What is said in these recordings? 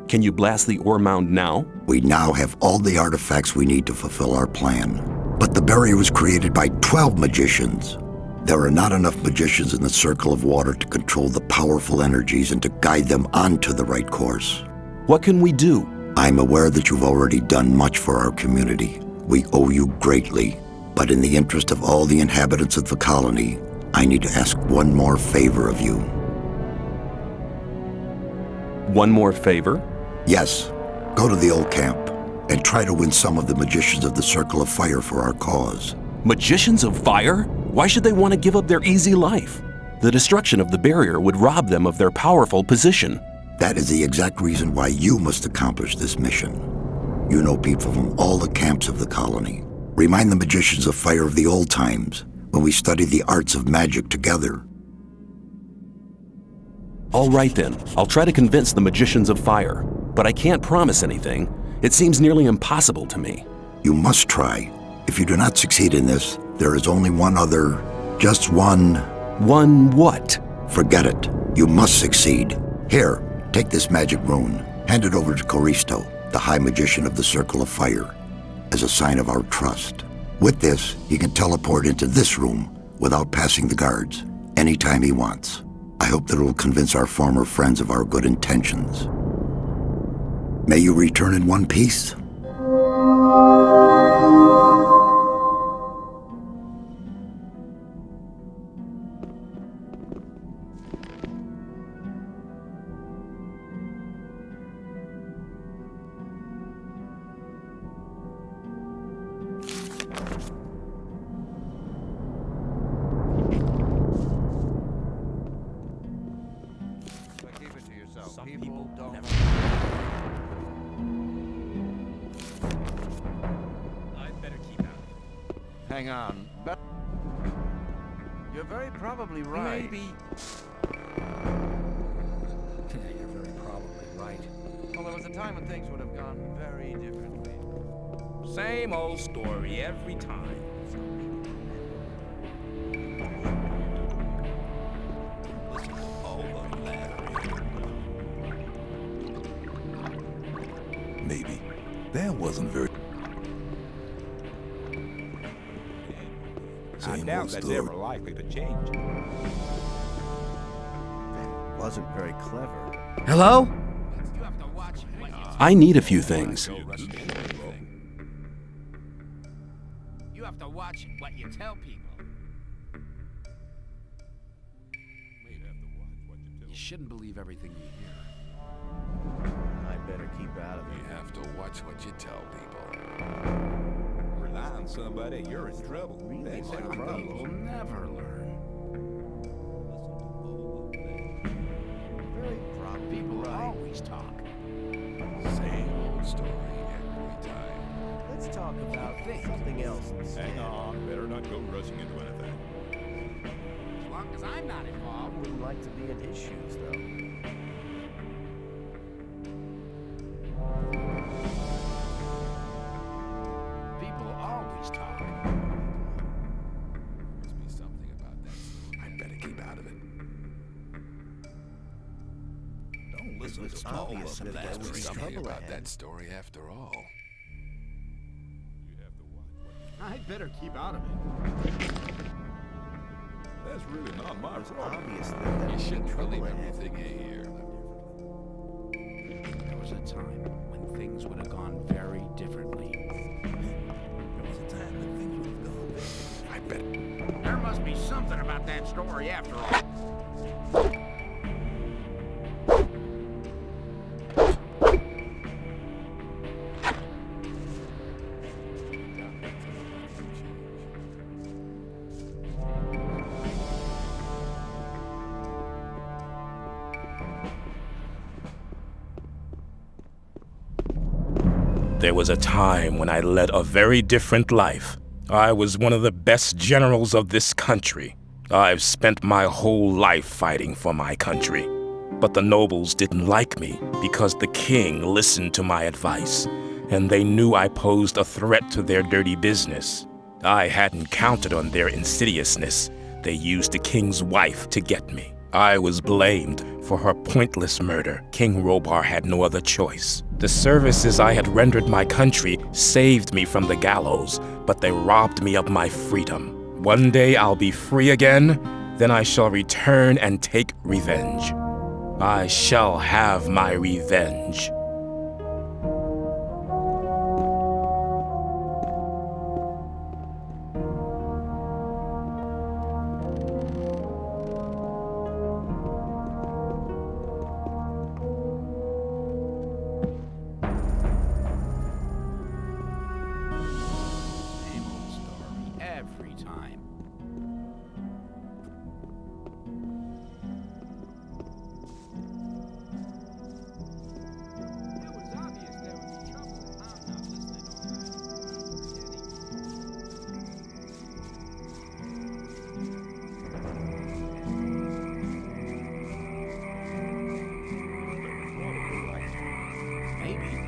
Can you blast the ore mound now? We now have all the artifacts we need to fulfill our plan. But the barrier was created by 12 magicians. There are not enough magicians in the circle of water to control the powerful energies and to guide them onto the right course. What can we do? I'm aware that you've already done much for our community. We owe you greatly. But in the interest of all the inhabitants of the colony, I need to ask one more favor of you. One more favor? Yes. Go to the old camp and try to win some of the magicians of the Circle of Fire for our cause. Magicians of Fire? Why should they want to give up their easy life? The destruction of the barrier would rob them of their powerful position. That is the exact reason why you must accomplish this mission. You know people from all the camps of the colony. Remind the magicians of Fire of the old times, when we studied the arts of magic together. All right then, I'll try to convince the magicians of Fire, but I can't promise anything. It seems nearly impossible to me. You must try. If you do not succeed in this, there is only one other, just one... One what? Forget it. You must succeed. Here, take this magic rune. Hand it over to Coristo, the High Magician of the Circle of Fire, as a sign of our trust. With this, he can teleport into this room without passing the guards, anytime he wants. I hope that it will convince our former friends of our good intentions. May you return in one piece. Hang on. You're very probably right. Maybe. You're very probably right. Well, there was a time when things would have gone very differently. Same old story every time. Maybe. That wasn't very... I doubt that's ever likely to change. That wasn't very clever. Hello? I need a few things. You have to watch what you tell people. You shouldn't believe everything you hear. I better keep out of it. You have to watch what you tell people. Rely on somebody, you're in trouble. Really? That's What how a it problem. You'll goes. never learn. Very probably People right. always talk. Same old story every time. Let's talk about something else instead. Hang on, better not go rushing into anything. As long as I'm not I involved. wouldn't like to be in his shoes, though. People always talk. Must be something about that. I better keep out of it. Don't listen It's to all obvious of them. that there Must be was something trouble about ahead. that story after all. You have to watch what I'd better keep out of it. That's really not my It's problem. obvious that there You was shouldn't trouble believe ahead. everything you hear. There was a time when things would have gone very differently. There was a time when things would have gone better. I bet. There must be something about that story after all. There was a time when I led a very different life. I was one of the best generals of this country. I've spent my whole life fighting for my country. But the nobles didn't like me because the king listened to my advice, and they knew I posed a threat to their dirty business. I hadn't counted on their insidiousness. They used the king's wife to get me. I was blamed for her pointless murder. King Robar had no other choice. The services I had rendered my country saved me from the gallows, but they robbed me of my freedom. One day I'll be free again, then I shall return and take revenge. I shall have my revenge. Same old story every time. It was obvious there was trouble. I'm not listening to all that. Maybe.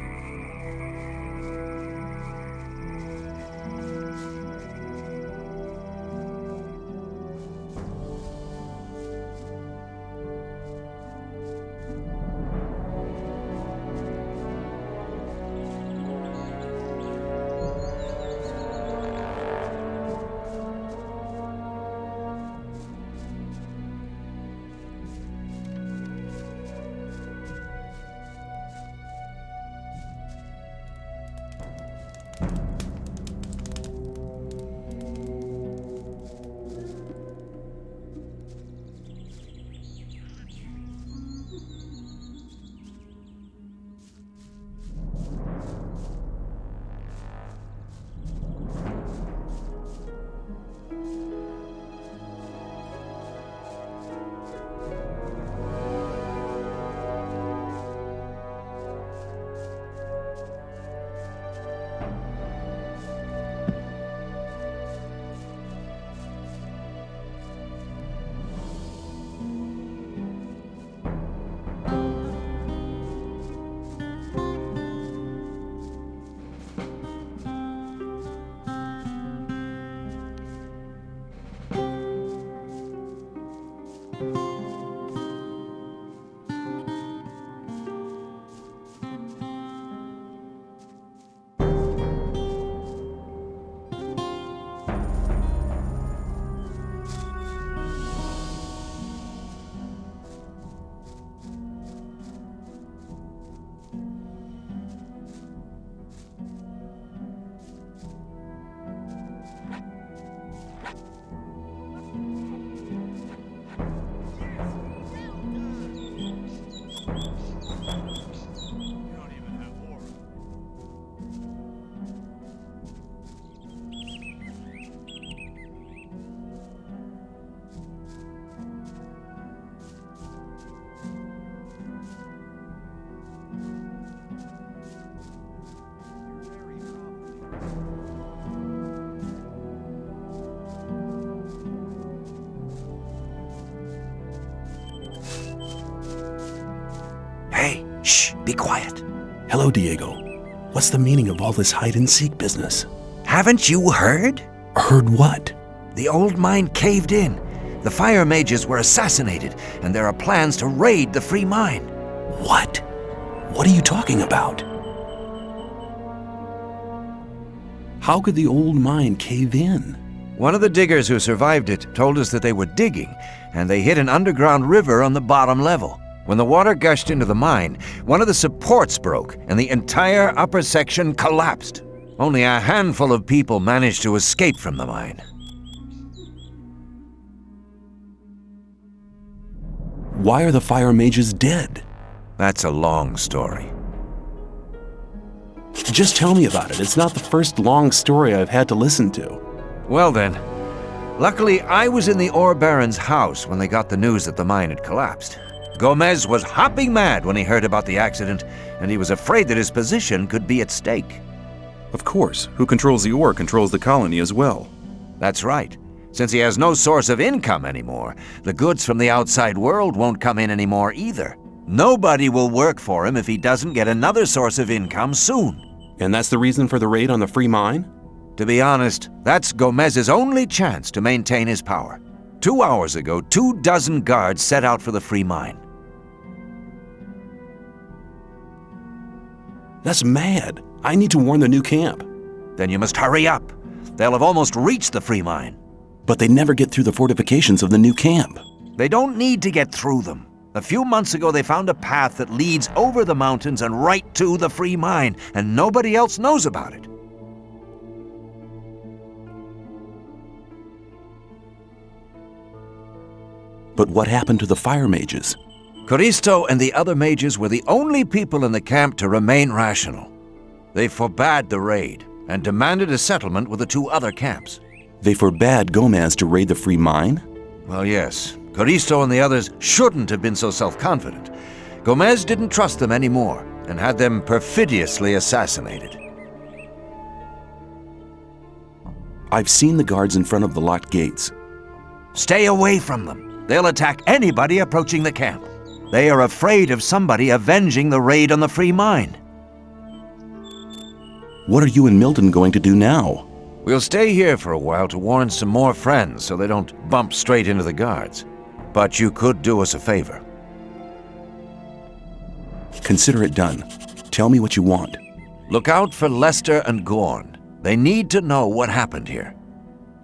Hey, shh, be quiet. Hello, Diego. What's the meaning of all this hide-and-seek business? Haven't you heard? Heard what? The old mine caved in. The fire mages were assassinated, and there are plans to raid the free mine. What? What are you talking about? How could the old mine cave in? One of the diggers who survived it told us that they were digging, and they hit an underground river on the bottom level. When the water gushed into the mine, one of the supports broke, and the entire upper section collapsed. Only a handful of people managed to escape from the mine. Why are the fire mages dead? That's a long story. Just tell me about it. It's not the first long story I've had to listen to. Well then, luckily I was in the ore baron's house when they got the news that the mine had collapsed. Gomez was hopping mad when he heard about the accident, and he was afraid that his position could be at stake. Of course, who controls the ore controls the colony as well. That's right. Since he has no source of income anymore, the goods from the outside world won't come in anymore either. Nobody will work for him if he doesn't get another source of income soon. And that's the reason for the raid on the free mine? To be honest, that's Gomez's only chance to maintain his power. 2 hours ago, 24 guards set out for the free mine. That's mad. I need to warn the new camp. Then you must hurry up. They'll have almost reached the free mine. But they never get through the fortifications of the new camp. They don't need to get through them. A few months ago, they found a path that leads over the mountains and right to the free mine, and nobody else knows about it. But what happened to the fire mages? Coristo and the other mages were the only people in the camp to remain rational. They forbade the raid and demanded a settlement with the 2 other camps. They forbade Gomez to raid the free mine? Well, yes. Coristo and the others shouldn't have been so self-confident. Gomez didn't trust them anymore and had them perfidiously assassinated. I've seen the guards in front of the locked gates. Stay away from them. They'll attack anybody approaching the camp. They are afraid of somebody avenging the raid on the free mine. What are you and Milton going to do now? We'll stay here for a while to warn some more friends so they don't bump straight into the guards. But you could do us a favor. Consider it done. Tell me what you want. Look out for Lester and Gorn. They need to know what happened here.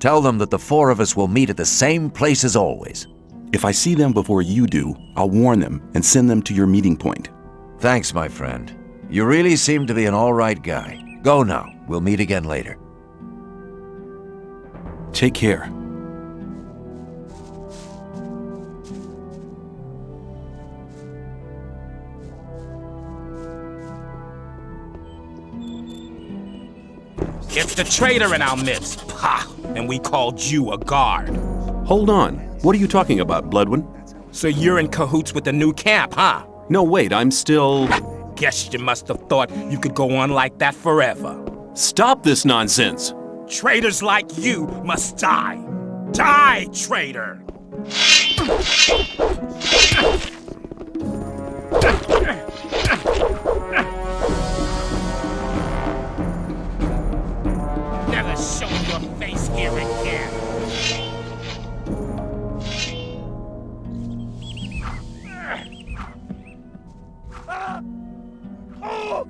Tell them that the 4 of us will meet at the same place as always. If I see them before you do, I'll warn them and send them to your meeting point. Thanks, my friend. You really seem to be an all right guy. Go now. We'll meet again later. Take care. It's the traitor in our midst. Ha! And we called you a guard. Hold on. What are you talking about, Bloodwin? So you're in cahoots with the new camp, huh? No, wait, I'm still... Guess you must have thought you could go on like that forever. Stop this nonsense! Traitors like you must die. Die, traitor! Never show your face here again.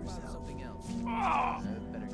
Something else. Better.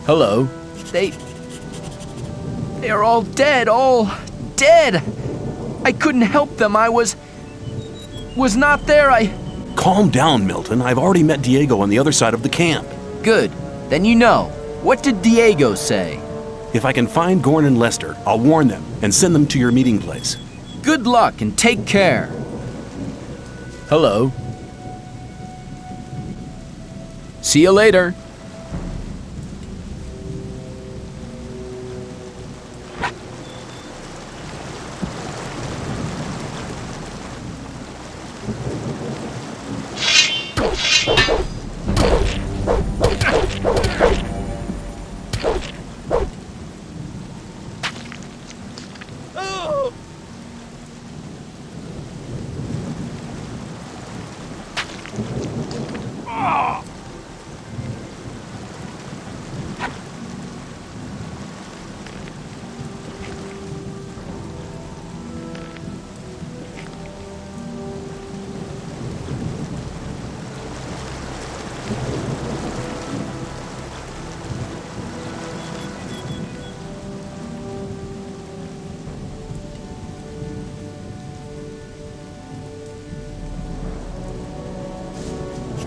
Hello. They are all dead, all dead. I couldn't help them. I was not there. Calm down, Milton. I've already met Diego on the other side of the camp. Good. Then you know. What did Diego say? If I can find Gorn and Lester, I'll warn them and send them to your meeting place. Good luck and take care. Hello. See you later.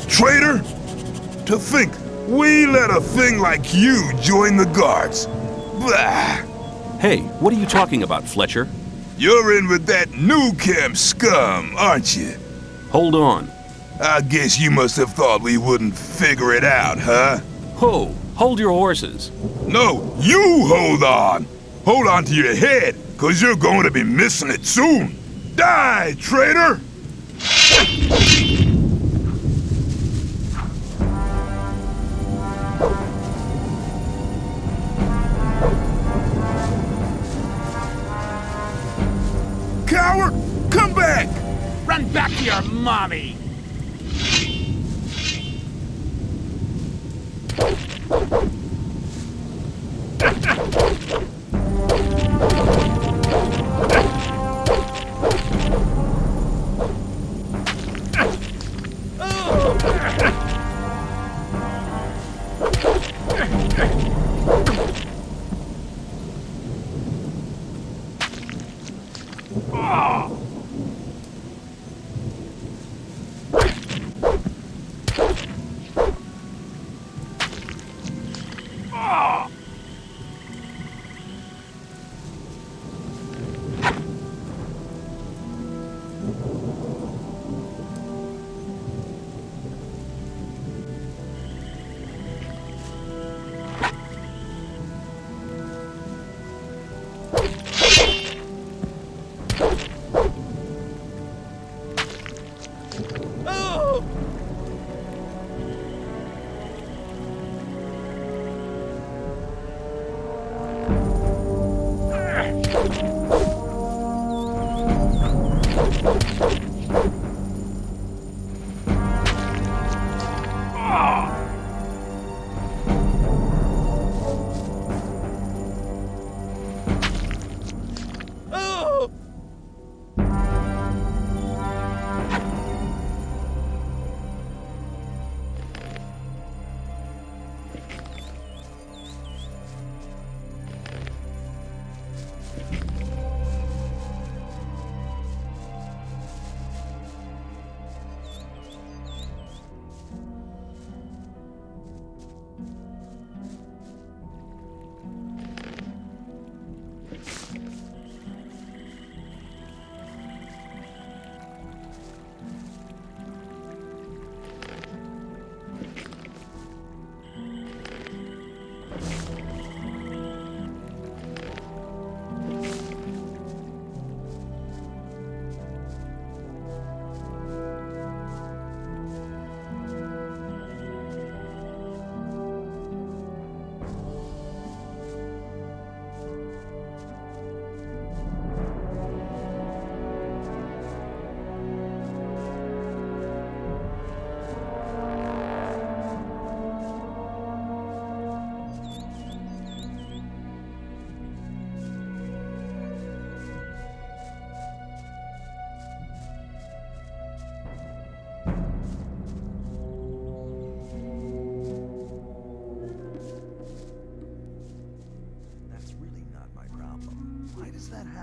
Traitor! To think we let a thing like you join the guards. Blah! Hey, what are you talking about, Fletcher? You're in with that new camp scum, aren't you? Hold on. I guess you must have thought we wouldn't figure it out, huh? Ho! Hold your horses. No, you hold on! Hold on to your head, cause you're going to be missing it soon! Die, traitor! Coward! Come back! Run back to your mommy!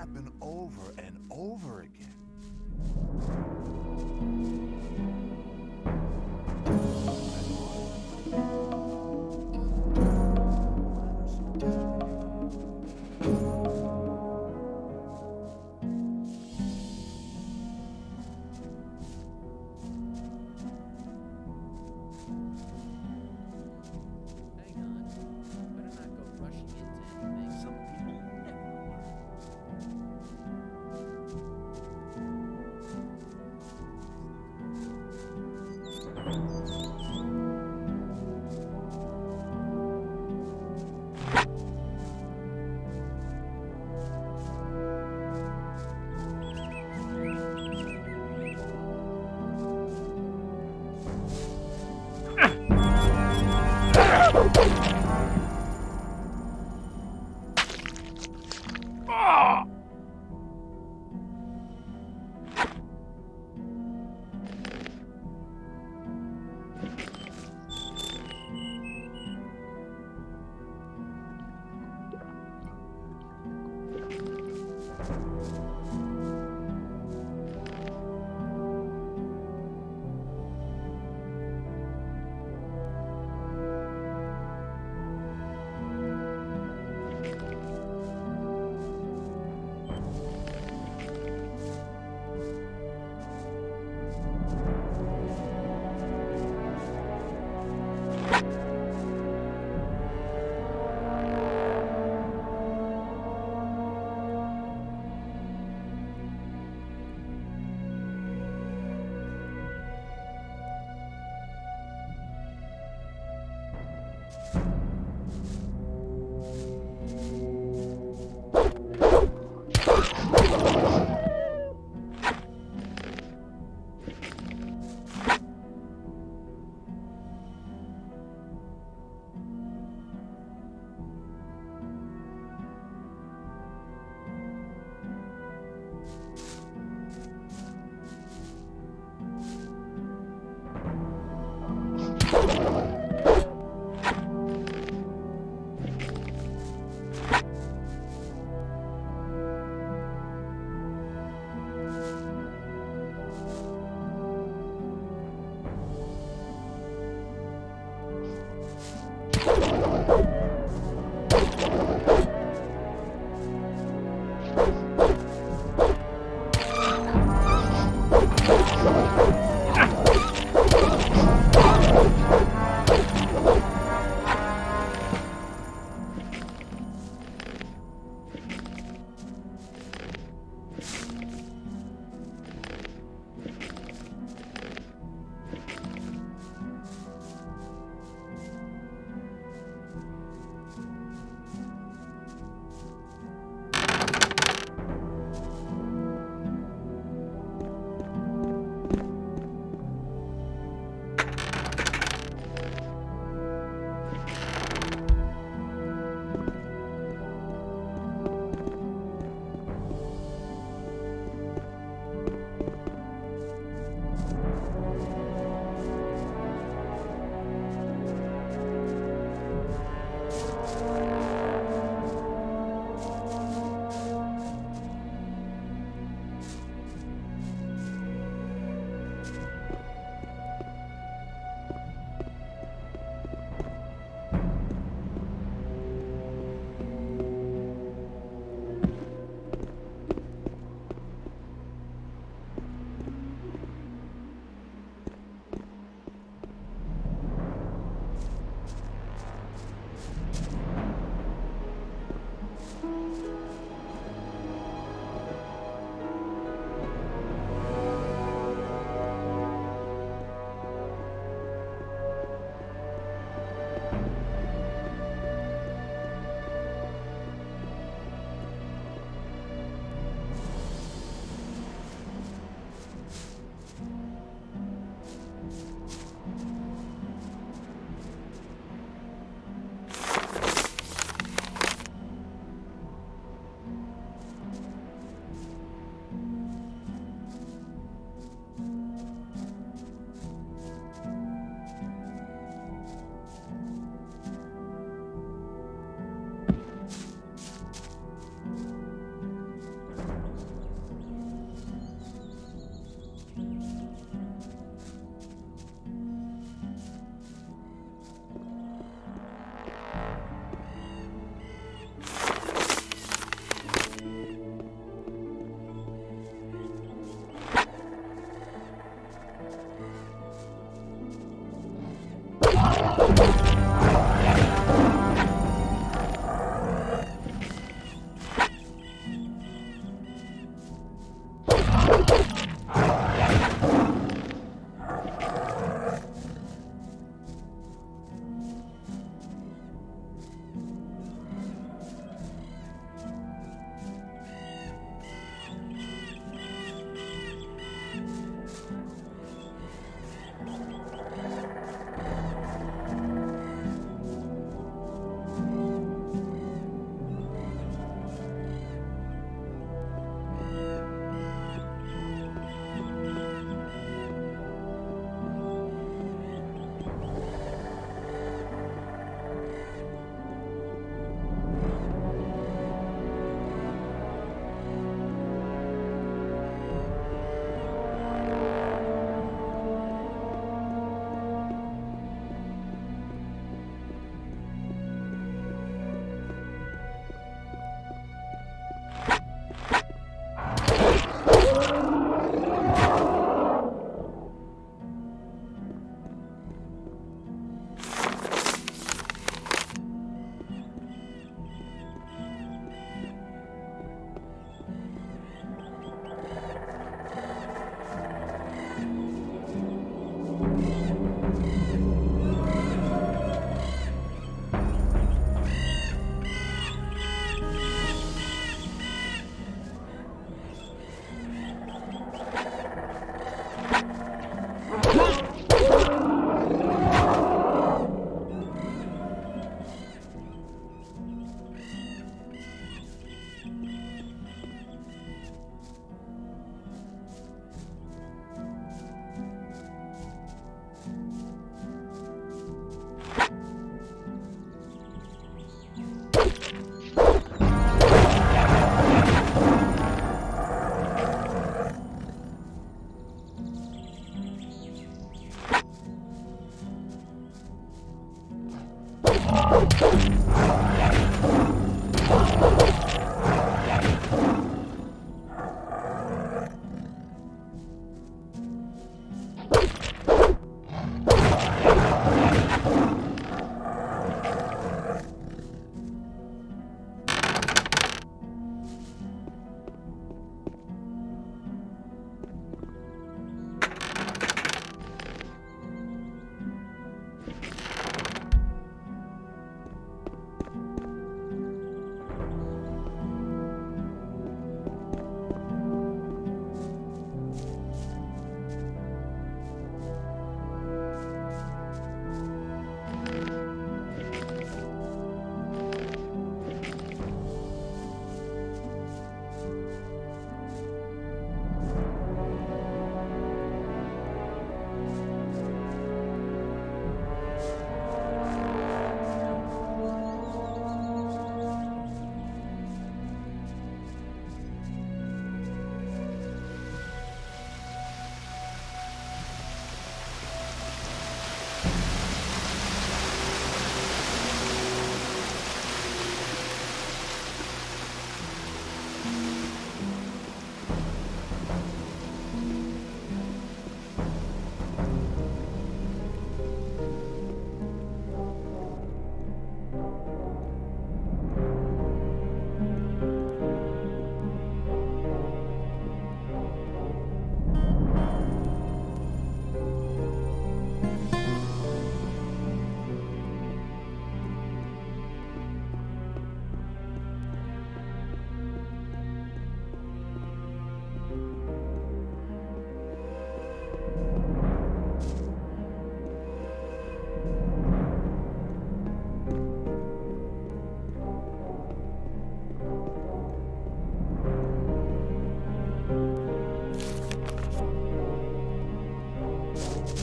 happen over and over again. Hang on. Better not go rushing into anything. Some people never learn.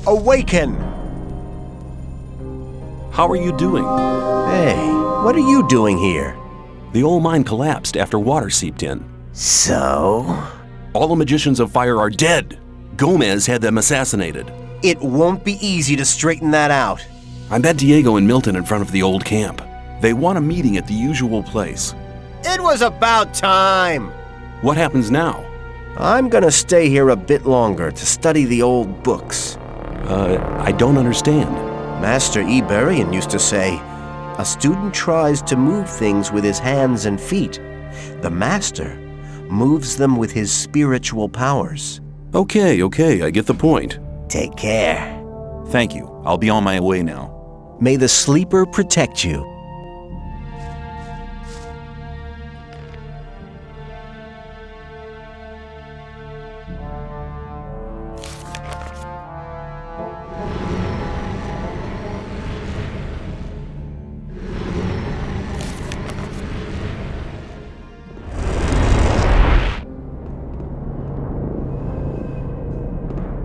Awaken! How are you doing? Hey, what are you doing here? The old mine collapsed after water seeped in. So? All the magicians of fire are dead. Gomez had them assassinated. It won't be easy to straighten that out. I met Diego and Milton in front of the old camp. They want a meeting at the usual place. It was about time! What happens now? I'm gonna stay here a bit longer to study the old books. I don't understand. Master Iberian used to say, a student tries to move things with his hands and feet. The master moves them with his spiritual powers. Okay, I get the point. Take care. Thank you. I'll be on my way now. May the sleeper protect you.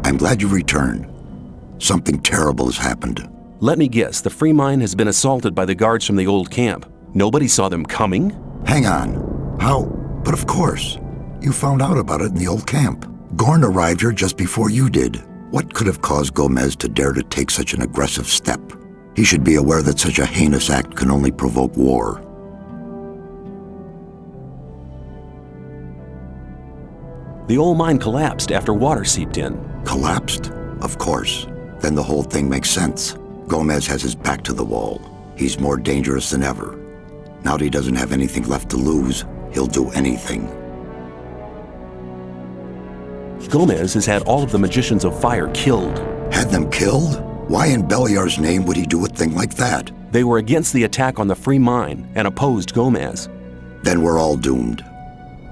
I'm glad you returned. Something terrible has happened. Let me guess, the free mine has been assaulted by the guards from the old camp. Nobody saw them coming? Hang on. How? But of course. You found out about it in the old camp. Gorn arrived here just before you did. What could have caused Gomez to dare to take such an aggressive step? He should be aware that such a heinous act can only provoke war. The old mine collapsed after water seeped in. Collapsed? Of course. Then the whole thing makes sense. Gomez has his back to the wall. He's more dangerous than ever. Now that he doesn't have anything left to lose, he'll do anything. Gomez has had all of the magicians of fire killed. Had them killed? Why in Beliar's name would he do a thing like that? They were against the attack on the free mine and opposed Gomez. Then we're all doomed.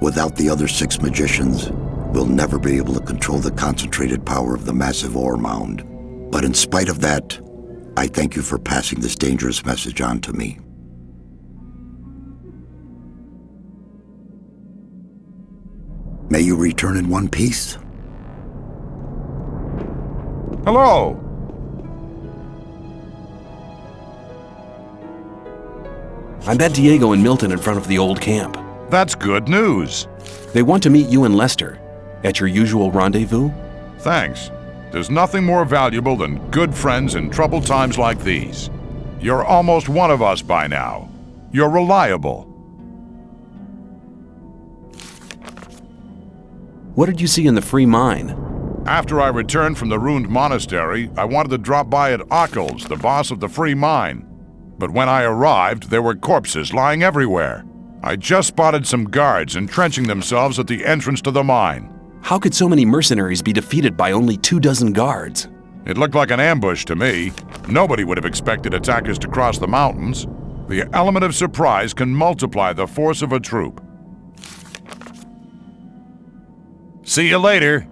Without the other 6 magicians, we'll never be able to control the concentrated power of the massive ore mound. But in spite of that, I thank you for passing this dangerous message on to me. May you return in one piece. Hello! I met Diego and Milton in front of the old camp. That's good news. They want to meet you and Lester at your usual rendezvous. Thanks. There's nothing more valuable than good friends in troubled times like these. You're almost one of us by now. You're reliable. What did you see in the free mine? After I returned from the ruined monastery, I wanted to drop by at Ockles, the boss of the free mine. But when I arrived, there were corpses lying everywhere. I just spotted some guards entrenching themselves at the entrance to the mine. How could so many mercenaries be defeated by only 24 guards? It looked like an ambush to me. Nobody would have expected attackers to cross the mountains. The element of surprise can multiply the force of a troop. See you later.